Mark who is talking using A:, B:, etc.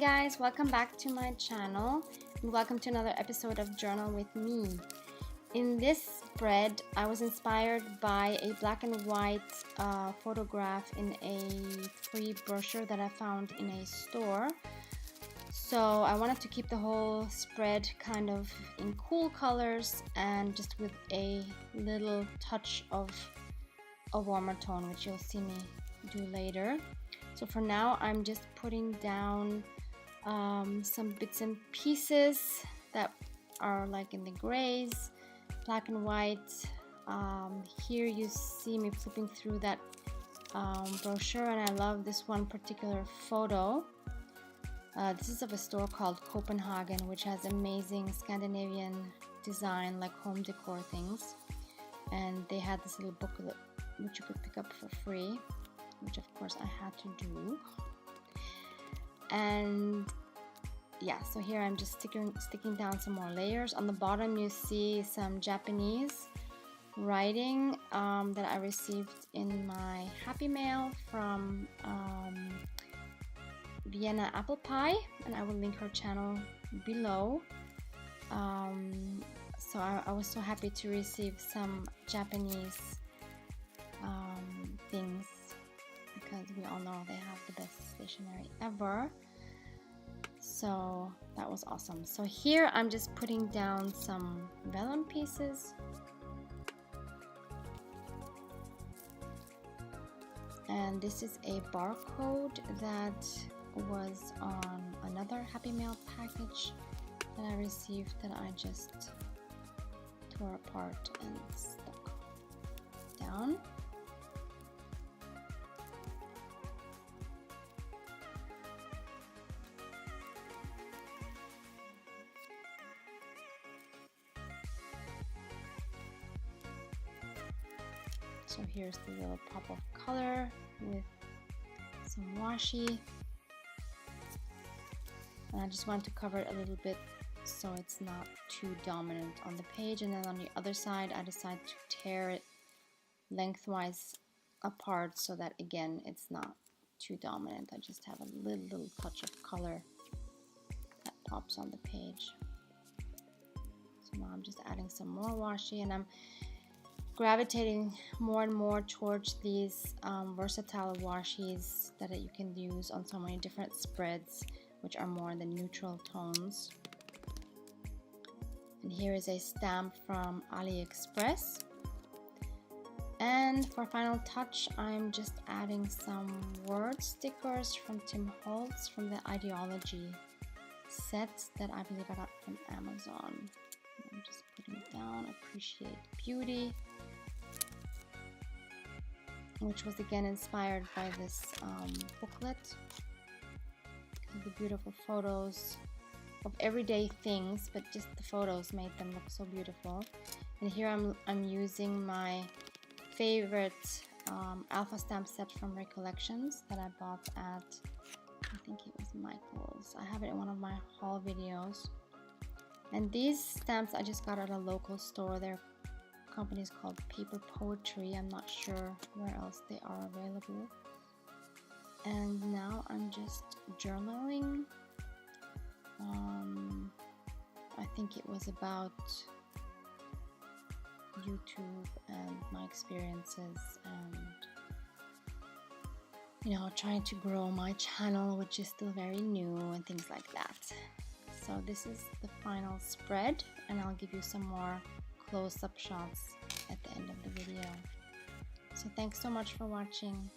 A: guys, welcome back to my channel and welcome to another episode of Journal with me. In this spread, I was inspired by a black and white photograph in a free brochure that I found in a store. So I wanted to keep the whole spread kind of in cool colors and just with a little touch of a warmer tone, which you'll see me do later. So for now, I'm just putting down some bits and pieces that are like in the grays, black and white. Here you see me flipping through that brochure, and I love this one particular photo. This is of a store called Copenhagen, which has amazing Scandinavian design, like home decor things. And they had this little booklet which you could pick up for free, which of course I had to do. And yeah, so here I'm just sticking down some more layers. On the bottom you see some Japanese writing that I received in my Happy Mail from Vienna Apple Pie, and I will link her channel below. So I was so happy to receive some Japanese things, because we all know they have the best stationery ever. So that was awesome. So here I'm just putting down some vellum pieces. And this is a barcode that was on another Happy Mail package that I received that I just tore apart and stuck down. So here's the little pop of color with some washi. And I just want to cover it a little bit so it's not too dominant on the page. And then on the other side, I decided to tear it lengthwise apart so that, again, it's not too dominant. I just have a little touch of color that pops on the page. So now I'm just adding some more washi, and I'm gravitating more and more towards these versatile washis that you can use on so many different spreads, which are more in the neutral tones. And here is a stamp from AliExpress. And for final touch, I'm just adding some word stickers from Tim Holtz from the Ideology set that I believe I got from Amazon. I'm just putting it down. Appreciate beauty, which was again inspired by this booklet. The beautiful photos of everyday things, but just the photos made them look so beautiful. And here I'm using my favorite alpha stamp set from Recollections that I bought at, I think it was Michael's. I have it in one of my haul videos. And these stamps I just got at a local store. Their company is called Paper Poetry. I'm not sure where else they are available. And now I'm just journaling. I think it was about YouTube and my experiences, and trying to grow my channel, which is still very new, and things like that. So this is the final spread, and I'll give you some more close-up shots at the end of the video. So thanks so much for watching.